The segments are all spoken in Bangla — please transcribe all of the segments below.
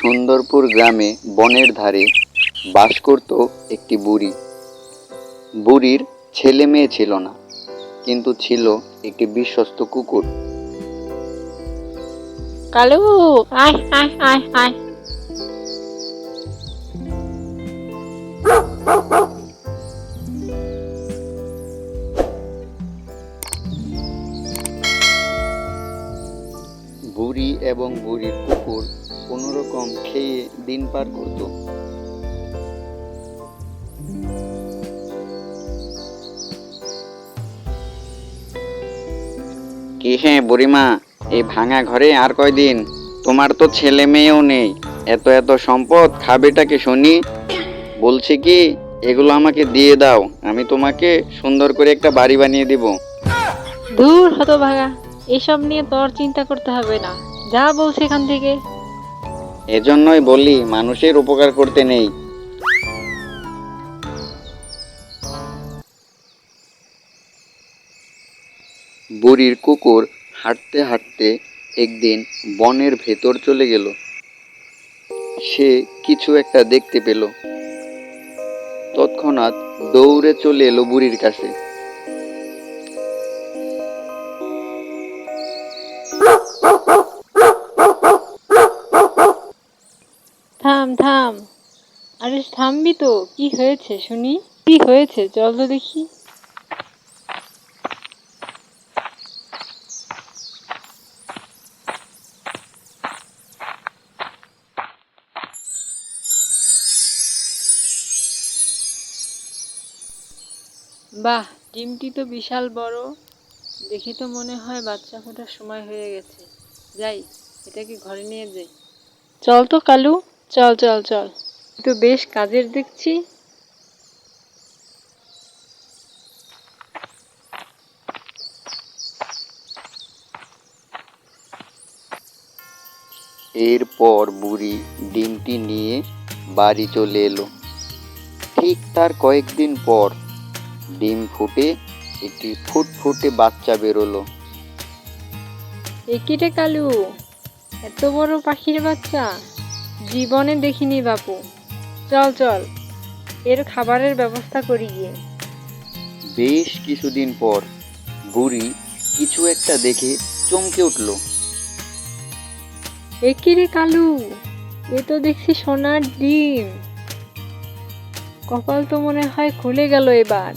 সুন্দরপুর গ্রামে বনের ধারে বাস করত একটি বুড়ি। বুড়ির ছেলে মেয়ে ছিল না, কিন্তু ছিল একটি বিশ্বস্ত কুকুর। কালু, আয় আয় আয় আয়। বুড়ি এবং বুড়ির কুকুর কোনোরকম খেয়ে দিন পার করত। কি হে বুড়িমা, এই ভাঙা ঘরে আর কয়দিন? তোমার তো ছেলে মেয়েও নেই, এত এত সম্পদ খাবেটাকে শুনি। বলছি কি, এগুলো আমাকে দিয়ে দাও, আমি তোমাকে সুন্দর করে একটা বাড়ি বানিয়ে দিব। দূর হতভাগা, এসব নিয়ে তোর চিন্তা করতে হবে না। যা বলছে এখান থেকে। এজন্যই বলি মানুষের উপকার করতে নেই। বুড়ির কুকুর হাঁটতে হাঁটতে একদিন বনের ভেতর চলে গেল। সে কিছু একটা দেখতে পেল। তৎক্ষণাৎ দৌড়ে চলে এলো বুড়ির কাছে। থাম থাম, আরে থামবি তো? কি হয়েছে শুনি, কি হয়েছে চল তো দেখি। বাহ, ডিমটি তো বিশাল বড়। দেখি তো মনে হয় বাচ্চা ফোটার সময় হয়ে গেছে। যাই, এটাকে ঘরে নিয়ে যাই। চল তো কালু, চল চল চল। তুই তো বেশ কাজের দেখছি। এরপর বুড়ি ডিমটি নিয়ে বাড়ি চলে এলো। ঠিক তার কয়েকদিন পর ডিম ফুটে একটি ফুটফুটে বাচ্চা বেরোলো। এ কি রে কালু, এত বড় পাখির বাচ্চা জীবনে দেখিনি বাপু। চল চল, এর খাবারের ব্যবস্থা করি গিয়ে। বেশ কিছুদিন পর বুড়ি কিছু একটা দেখে চমকে উঠল। এ কি রে কালু, এ তো দেখছি সোনার ডিম। কপাল তো মনে হয় খুলে গেল এবার।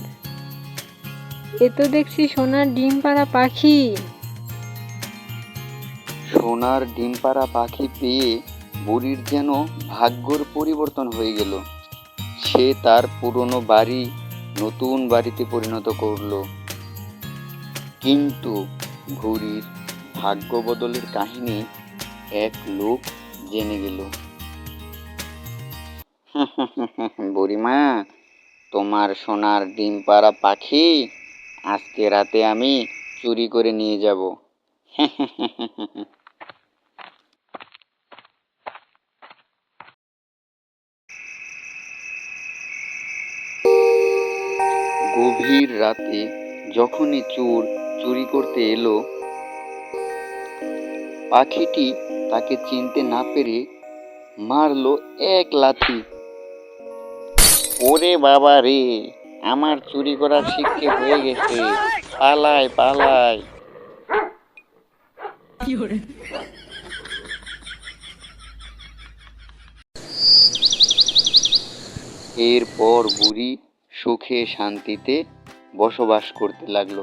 এ তো দেখছি সোনার ডিম পাড়া পাখি। সোনার ডিম পাড়া পাখি পেয়ে বুড়ির যেন ভাগ্যর পরিবর্তন হয়ে গেল। সে তার পুরনো বাড়ি নতুন বাড়িতে পরিণত করলো। কিন্তু বুড়ির ভাগ্য বদলের কাহিনী এক লোক জেনে গেল। বুড়িমা, তোমার সোনার ডিম পাড়া পাখি আজকে রাতে আমি চুরি করে নিয়ে যাব। গভীর রাতে যখনই চোর চুরি করতে এলো, পাখিটি তাকে চিনতে না পেরে মারলো এক লাথি। ওরে বাবা রে, আমার চুরি করার শিক্ষে হয়ে গেছে, পালায় পালায়। এরপর বুড়ি সুখে শান্তিতে বসবাস করতে লাগলো।